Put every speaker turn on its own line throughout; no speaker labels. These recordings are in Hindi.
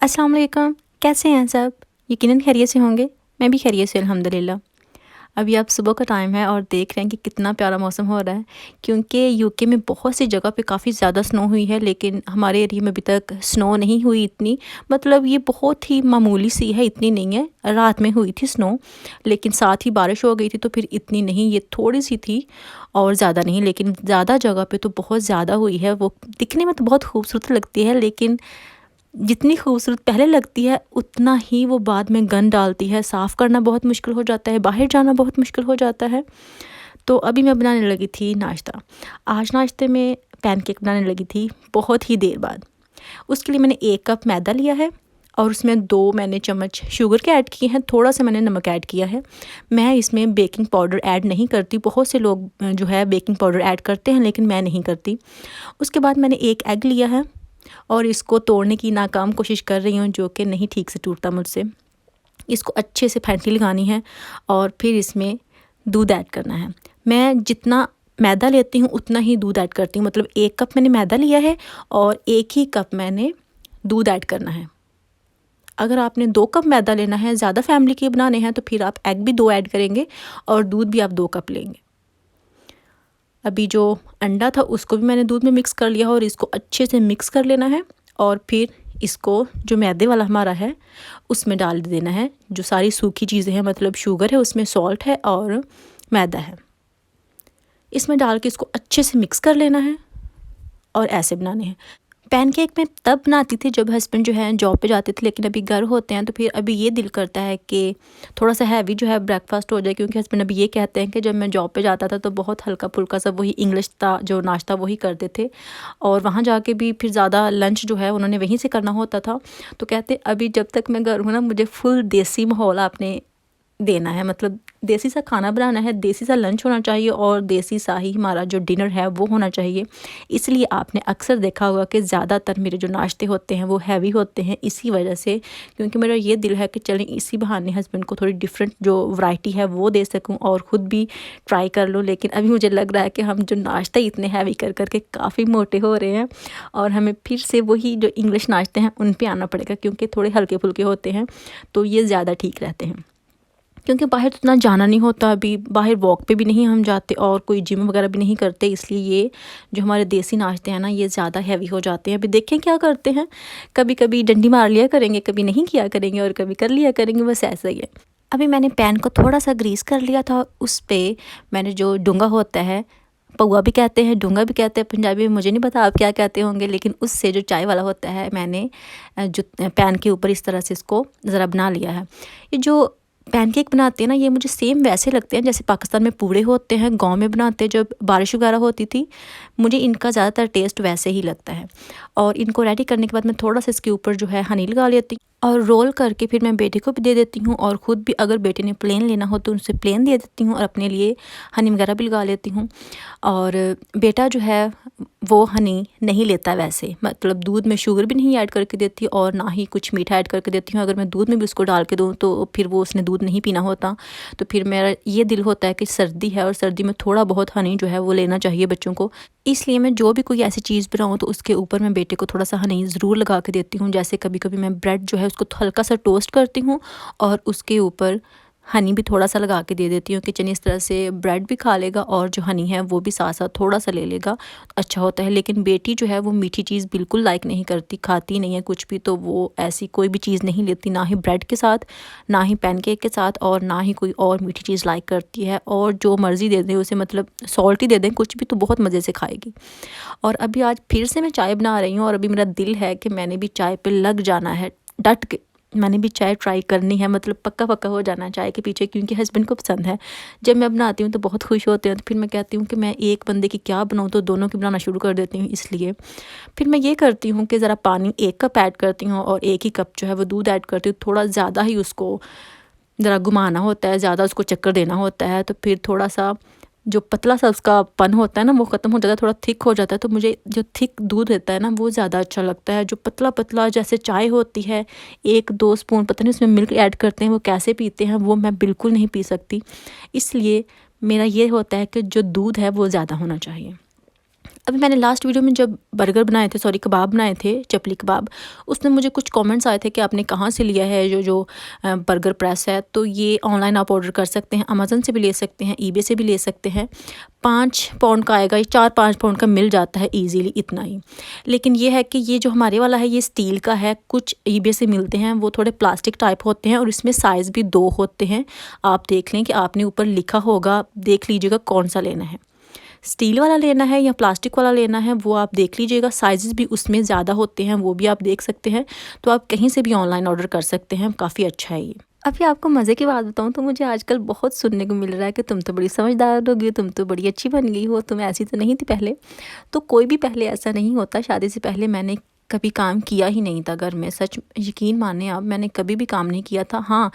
अस्सलाम वालेकुम, कैसे हैं सब? यकीनन खैरियत से होंगे। मैं भी खैरियत से अल्हम्दुलिल्लाह। अभी अब सुबह का टाइम है और देख रहे हैं कि कितना प्यारा मौसम हो रहा है, क्योंकि यूके में बहुत सी जगह पे काफ़ी ज़्यादा स्नो हुई है, लेकिन हमारे एरिया में अभी तक स्नो नहीं हुई इतनी। मतलब ये बहुत ही मामूली सी है, इतनी नहीं है। रात में हुई थी स्नो, लेकिन साथ ही बारिश हो गई थी, तो फिर इतनी नहीं, ये थोड़ी सी थी और ज़्यादा नहीं। लेकिन ज़्यादा जगह पे तो बहुत ज़्यादा हुई है। वो दिखने में तो बहुत खूबसूरत लगती है, लेकिन जितनी खूबसूरत पहले लगती है उतना ही वो बाद में गंद डालती है। साफ़ करना बहुत मुश्किल हो जाता है, बाहर जाना बहुत मुश्किल हो जाता है। तो अभी मैं बनाने लगी थी नाश्ता। आज नाश्ते में पैनकेक बनाने लगी थी बहुत ही देर बाद। उसके लिए मैंने 1 कप मैदा लिया है और उसमें 2 मैंने चम्मच शुगर के ऐड किए हैं, थोड़ा सा मैंने नमक ऐड किया है। मैं इसमें बेकिंग पाउडर ऐड नहीं करती। बहुत से लोग जो है बेकिंग पाउडर ऐड करते हैं, लेकिन मैं नहीं करती। उसके बाद मैंने 1 एग लिया है और इसको तोड़ने की नाकाम कोशिश कर रही हूँ, जो कि नहीं ठीक से टूटता मुझसे। इसको अच्छे से फैंटी लगानी है और फिर इसमें दूध ऐड करना है। मैं जितना मैदा लेती हूँ उतना ही दूध ऐड करती हूँ। मतलब 1 कप मैंने मैदा लिया है और 1 ही कप मैंने दूध ऐड करना है। अगर आपने 2 कप मैदा लेना है, ज़्यादा फैमिली के बनाने हैं, तो फिर आप एग भी 2 ऐड करेंगे और दूध भी आप 2 कप लेंगे। अभी जो अंडा था उसको भी मैंने दूध में मिक्स कर लिया और इसको अच्छे से मिक्स कर लेना है और फिर इसको जो मैदे वाला हमारा है उसमें डाल देना है। जो सारी सूखी चीज़ें हैं, मतलब शुगर है, उसमें सॉल्ट है और मैदा है, इसमें डाल के इसको अच्छे से मिक्स कर लेना है और ऐसे बनाने हैं। पैनकेक मैं तब बनाती थी जब हस्बैंड जो है जॉब पे जाते थे, लेकिन अभी घर होते हैं तो फिर अभी ये दिल करता है कि थोड़ा सा हैवी जो है ब्रेकफास्ट हो जाए, क्योंकि हस्बैंड अभी ये कहते हैं कि जब मैं जॉब पे जाता था तो बहुत हल्का फुल्का सा वही इंग्लिश था, जो नाश्ता वही करते थे और वहाँ जाके भी फिर ज़्यादा लंच जो है उन्होंने वहीं से करना होता था। तो कहते अभी जब तक मैं घर हूँ ना, मुझे फुल देसी माहौल आपने देना है। मतलब देसी सा खाना बनाना है, देसी सा लंच होना चाहिए और देसी सा ही हमारा जो डिनर है वो होना चाहिए। इसलिए आपने अक्सर देखा होगा कि ज़्यादातर मेरे जो नाश्ते होते हैं वो हैवी होते हैं, इसी वजह से। क्योंकि मेरा ये दिल है कि चलें इसी बहाने हस्बैंड को थोड़ी डिफरेंट जो वैरायटी है वो दे सकूं और ख़ुद भी ट्राई कर लूँ। लेकिन अभी मुझे लग रहा है कि हम जो नाश्ता इतने हैवी कर करके काफ़ी मोटे हो रहे हैं और हमें फिर से वही जो इंग्लिश नाश्ते हैं उन पर आना पड़ेगा, क्योंकि थोड़े हल्के फुल्के होते हैं तो ये ज़्यादा ठीक रहते हैं। क्योंकि बाहर तो इतना जाना नहीं होता, अभी बाहर वॉक पे भी नहीं हम जाते और कोई जिम वगैरह भी नहीं करते, इसलिए ये जो हमारे देसी नाश्ते हैं ना ये ज़्यादा हैवी हो जाते हैं। अभी देखें क्या करते हैं, कभी कभी डंडी मार लिया करेंगे, कभी नहीं किया करेंगे और कभी कर लिया करेंगे, बस ऐसा ही है। अभी मैंने पैन को थोड़ा सा ग्रीस कर लिया था, उस पर मैंने जो डूंगा होता है, पौआ भी कहते हैं, डूंगा भी कहते हैं पंजाबी में, मुझे नहीं पता आप क्या कहते होंगे, लेकिन उससे जो चाय वाला होता है मैंने जो पैन के ऊपर इस तरह से इसको ज़रा बना लिया है। ये जो पैनकेक बनाते हैं ना, ये मुझे सेम वैसे लगते हैं जैसे पाकिस्तान में पूड़े होते हैं, गांव में बनाते हैं जब बारिश वगैरह होती थी। मुझे इनका ज़्यादातर टेस्ट वैसे ही लगता है। और इनको रेडी करने के बाद मैं थोड़ा सा इसके ऊपर जो है हनी लगा लेती हूँ और रोल करके फिर मैं बेटे को भी दे देती हूँ और ख़ुद भी अगर बेटे ने प्लेन लेना हो तो उनसे प्लेन दे देती हूँ और अपने लिए हनी वगैरह भी लगा लेती हूँ। और बेटा जो है वो हनी नहीं लेता वैसे, मतलब दूध में शुगर भी नहीं ऐड करके देती और ना ही कुछ मीठा ऐड करके देती हूँ। अगर मैं दूध में भी उसको डाल के दूँ तो फिर वो उसने दूध नहीं पीना होता। तो फिर मेरा ये दिल होता है कि सर्दी है और सर्दी में थोड़ा बहुत हनी जो है वो लेना चाहिए बच्चों को। इसलिए मैं जो भी कोई ऐसी चीज़ बनाऊँ तो उसके ऊपर मैं बेटे को थोड़ा सा हनी ज़रूर लगा के देती हूँ। जैसे कभी कभी मैं ब्रेड जो है उसको हल्का सा टोस्ट करती हूँ और उसके ऊपर हनी भी थोड़ा सा लगा के दे देती हूँ कि चलिए इस तरह से ब्रेड भी खा लेगा और जो हनी है वो भी साथ साथ थोड़ा सा ले लेगा, अच्छा होता है। लेकिन बेटी जो है वो मीठी चीज़ बिल्कुल लाइक नहीं करती, खाती नहीं है कुछ भी, तो वो ऐसी कोई भी चीज़ नहीं लेती, ना ही ब्रेड के साथ, ना ही पैनकेक के साथ और ना ही कोई और मीठी चीज़ लाइक करती है। और जो मर्ज़ी दे दें उसे, मतलब सॉल्ट ही दे दें कुछ भी, तो बहुत मज़े से खाएगी। और अभी आज फिर से मैं चाय बना रही हूँ और अभी मेरा दिल है कि मैंने भी चाय पे लग जाना है डट के, मैंने भी चाय ट्राई करनी है, मतलब पक्का पक्का हो जाना है चाय के पीछे, क्योंकि हस्बैंड को पसंद है। जब मैं बनाती हूँ तो बहुत खुश होते हैं, तो फिर मैं कहती हूँ कि मैं एक बंदे की क्या बनाऊँ, तो दोनों की बनाना शुरू कर देती हूँ। इसलिए फिर मैं ये करती हूँ कि ज़रा पानी 1 कप ऐड करती हूँ और 1 ही कप जो है वो दूध ऐड करती हूँ। थोड़ा ज़्यादा ही उसको ज़रा घुमाना होता है, ज़्यादा उसको चक्कर देना होता है, तो फिर थोड़ा सा जो पतला सा उसका पन होता है ना वो ख़त्म हो जाता है, थोड़ा थिक हो जाता है। तो मुझे जो थिक दूध रहता है ना वो ज़्यादा अच्छा लगता है। जो पतला पतला जैसे चाय होती है, 1-2 स्पून पता नहीं उसमें मिल्क ऐड करते हैं, वो कैसे पीते हैं वो मैं बिल्कुल नहीं पी सकती। इसलिए मेरा ये होता है कि जो दूध है वो ज़्यादा होना चाहिए। अभी मैंने लास्ट वीडियो में जब बर्गर बनाए थे, सॉरी कबाब बनाए थे, चपली कबाब, उसमें मुझे कुछ कमेंट्स आए थे कि आपने कहाँ से लिया है जो बर्गर प्रेस है। तो ये ऑनलाइन आप ऑर्डर कर सकते हैं, अमेज़न से भी ले सकते हैं, ईबे से भी ले सकते हैं। 5 पाउंड का आएगा, ये 4-5 पाउंड का मिल जाता है ईज़िली, इतना ही। लेकिन ये है कि ये जो हमारे वाला है ये स्टील का है, कुछ ईबे से मिलते हैं वो थोड़े प्लास्टिक टाइप होते हैं और इसमें साइज़ भी 2 होते हैं। आप देख लें कि आपने ऊपर लिखा होगा, देख लीजिएगा कौन सा लेना है, स्टील वाला लेना है या प्लास्टिक वाला लेना है, वो आप देख लीजिएगा। साइज़ भी उसमें ज़्यादा होते हैं, वो भी आप देख सकते हैं। तो आप कहीं से भी ऑनलाइन ऑर्डर कर सकते हैं, काफ़ी अच्छा है ये। अभी आपको मज़े की बात बताऊँ तो मुझे आजकल बहुत सुनने को मिल रहा है कि तुम तो बड़ी समझदार हो गई, तुम तो बड़ी अच्छी बन गई हो, तुम ऐसी तो नहीं थी पहले। तो कोई भी पहले ऐसा नहीं होता, शादी से पहले मैंने कभी काम किया ही नहीं था घर में। सच यकीन माने आप, मैंने कभी भी काम नहीं किया था। हाँ,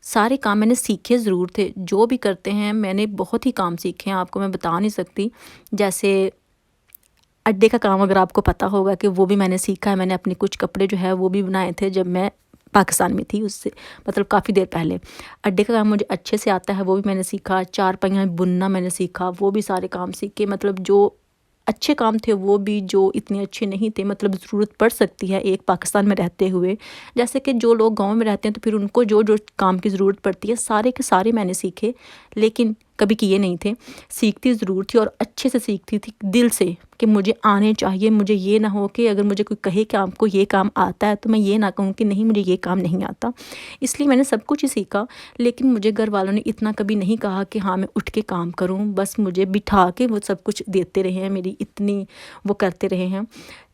सारे काम मैंने सीखे ज़रूर थे, जो भी करते हैं मैंने बहुत ही काम सीखे हैं, आपको मैं बता नहीं सकती। जैसे अड्डे का काम अगर आपको पता होगा कि वो भी मैंने सीखा है। मैंने अपने कुछ कपड़े जो है वो भी बनाए थे जब मैं पाकिस्तान में थी, उससे मतलब काफ़ी देर पहले। अड्डे का काम मुझे अच्छे से आता है, वो भी मैंने सीखा। चारपाइयाँ बुनना मैंने सीखा, वो भी सारे काम सीखे। मतलब जो अच्छे काम थे वो भी, जो इतने अच्छे नहीं थे, मतलब ज़रूरत पड़ सकती है एक पाकिस्तान में रहते हुए। जैसे कि जो लोग गाँव में रहते हैं तो फिर उनको जो जो काम की ज़रूरत पड़ती है सारे के सारे मैंने सीखे, लेकिन कभी किए नहीं थे। सीखती ज़रूर थी और अच्छे से सीखती थी दिल से कि मुझे आने चाहिए। मुझे ये ना हो कि अगर मुझे कोई कहे कि आपको ये काम आता है तो मैं ये ना कहूँ कि नहीं मुझे ये काम नहीं आता। इसलिए मैंने सब कुछ ही सीखा, लेकिन मुझे घर वालों ने इतना कभी नहीं कहा कि हाँ मैं उठ के काम करूँ। बस मुझे बिठा के वो सब कुछ देते रहे हैं, मेरी इतनी वो करते रहे हैं।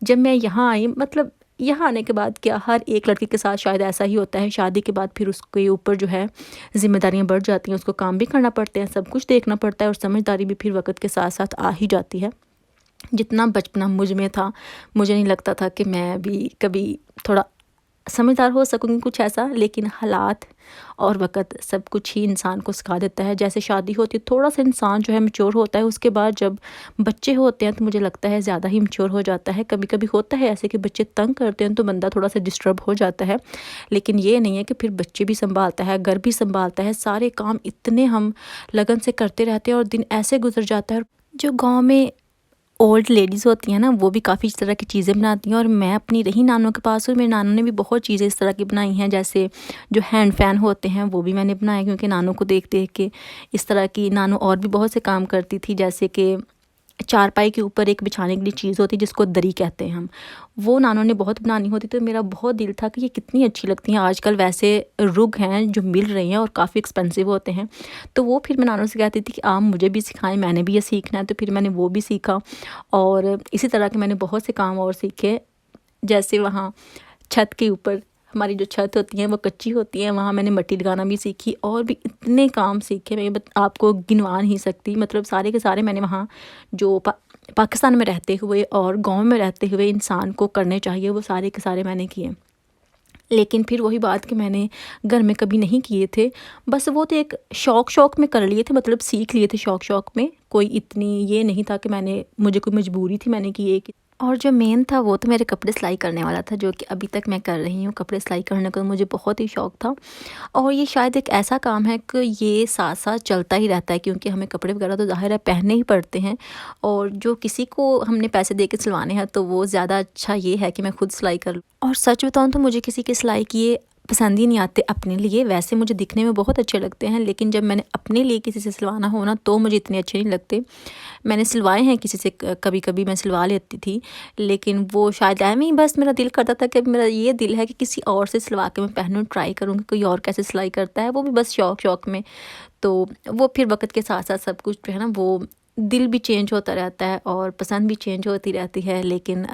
जब मैं यहाँ आई, मतलब यहाँ आने के बाद क्या, हर एक लड़की के साथ शायद ऐसा ही होता है, शादी के बाद फिर उसके ऊपर जो है ज़िम्मेदारियाँ बढ़ जाती हैं, उसको काम भी करना पड़ते हैं, सब कुछ देखना पड़ता है और समझदारी भी फिर वक्त के साथ साथ आ ही जाती है। जितना बचपना मुझ में था, मुझे नहीं लगता था कि मैं भी कभी थोड़ा समझदार हो सकूँगी कुछ ऐसा, लेकिन हालात और वक़्त सब कुछ ही इंसान को सिखा देता है। जैसे शादी होती है थोड़ा-सा इंसान जो है मैच्योर होता है, उसके बाद जब बच्चे होते हैं तो मुझे लगता है ज़्यादा ही मैच्योर हो जाता है। कभी-कभी होता है ऐसे कि बच्चे तंग करते हैं तो बंदा थोड़ा-सा डिस्टर्ब हो जाता है, लेकिन ये नहीं है कि फिर बच्चे भी सँभालता है, घर भी सँभालता है, सारे काम इतने हम लगन से करते रहते हैं और दिन ऐसे गुज़र जाता है। जो गाँव में ओल्ड लेडीज़ होती हैं ना, वो भी काफ़ी इस तरह की चीज़ें बनाती हैं और मैं अपनी रही नानों के पास हूँ, मेरे नानों ने भी बहुत चीज़ें इस तरह की बनाई हैं। जैसे जो हैंड फ़ैन होते हैं वो भी मैंने बनाए, क्योंकि नानों को देख-देख के इस तरह की नानों और भी बहुत से काम करती थी। जैसे कि चारपाई के ऊपर एक बिछाने के लिए चीज़ होती है जिसको दरी कहते हैं हम, वो नानों ने बहुत बनानी होती। तो मेरा बहुत दिल था कि ये कितनी अच्छी लगती हैं। आजकल वैसे रुग हैं जो मिल रही हैं और काफ़ी एक्सपेंसिव होते हैं, तो वो फिर मैं नानों से कहती थी कि आप मुझे भी सिखाएं, मैंने भी ये सीखना है। तो फिर मैंने वो भी सीखा और इसी तरह के मैंने बहुत से काम और सीखे। जैसे वहाँ छत के ऊपर, हमारी जो छत होती है वो कच्ची होती है, वहाँ मैंने मिट्टी लगाना भी सीखी और भी इतने काम सीखे मैं आपको गिनवा नहीं सकती। मतलब सारे के सारे मैंने वहाँ जो पाकिस्तान में रहते हुए और गांव में रहते हुए इंसान को करने चाहिए वो सारे के सारे मैंने किए। लेकिन फिर वही बात कि मैंने घर में कभी नहीं किए थे, बस वो तो एक शौक में कर लिए थे, मतलब सीख लिए थे शौक में। कोई इतनी ये नहीं था कि मुझे कोई मजबूरी थी मैंने किए। और जो मेन था वो तो मेरे कपड़े सिलाई करने वाला था, जो कि अभी तक मैं कर रही हूँ। कपड़े सिलाई करने का मुझे बहुत ही शौक़ था और ये शायद एक ऐसा काम है कि ये साथ साथ चलता ही रहता है, क्योंकि हमें कपड़े वगैरह तो ज़ाहिर है पहनने ही पड़ते हैं। और जो किसी को हमने पैसे दे के सिलवाने हैं तो वो ज़्यादा अच्छा ये है कि मैं खुद सिलाई कर लूँ। और सच बताऊँ तो मुझे किसी की सिलाई किए पसंद ही नहीं आते अपने लिए। वैसे मुझे दिखने में बहुत अच्छे लगते हैं, लेकिन जब मैंने अपने लिए किसी से सिलवाना हो ना तो मुझे इतने अच्छे नहीं लगते। मैंने सिलवाए हैं किसी से, कभी कभी मैं सिलवा लेती थी, लेकिन वो शायद ऐਵੇਂ ही बस मेरा दिल करता था कि मेरा ये दिल है कि किसी और से सिलवा के मैं पहनूँ, ट्राई करूँगी कोई और कैसे सिलाई करता है, वो भी बस शौक़ में। तो वो फिर वक्त के साथ साथ सब कुछ जो है ना, वो दिल भी चेंज होता रहता है और पसंद भी चेंज होती रहती है। लेकिन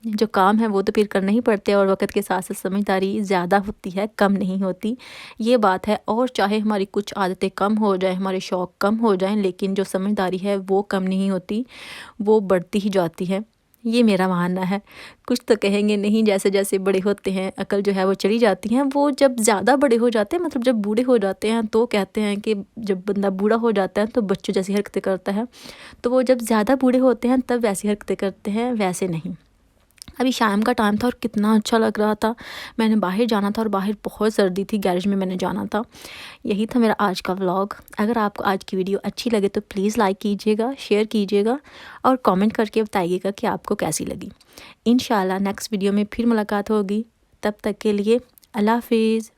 जो काम है वो तो फिर करना ही पड़ते हैं और वक्त के साथ साथ समझदारी ज़्यादा होती है, कम नहीं होती, ये बात है। और चाहे हमारी कुछ आदतें कम हो जाए, हमारे शौक़ कम हो जाएं, लेकिन जो समझदारी है वो कम नहीं होती, वो बढ़ती ही जाती है। ये मेरा मानना है। कुछ तो कहेंगे नहीं, जैसे जैसे बड़े होते हैं अकल जो है वो चली जाती है। वो जब ज़्यादा बड़े हो जाते हैं, मतलब जब बूढ़े हो जाते हैं, तो कहते हैं कि जब बंदा बूढ़ा हो जाता है तो बच्चों जैसी हरकतें करता है। तो वो जब ज़्यादा बूढ़े होते हैं तब वैसी हरकतें करते हैं, वैसे नहीं। अभी शाम का टाइम था और कितना अच्छा लग रहा था। मैंने बाहर जाना था और बाहर बहुत सर्दी थी, गैरेज में मैंने जाना था। यही था मेरा आज का व्लॉग। अगर आपको आज की वीडियो अच्छी लगे तो प्लीज़ लाइक कीजिएगा, शेयर कीजिएगा और कमेंट करके बताइएगा कि आपको कैसी लगी। इंशाल्लाह नेक्स्ट वीडियो में फिर मुलाकात होगी। तब तक के लिए अल्लाह हाफिज़।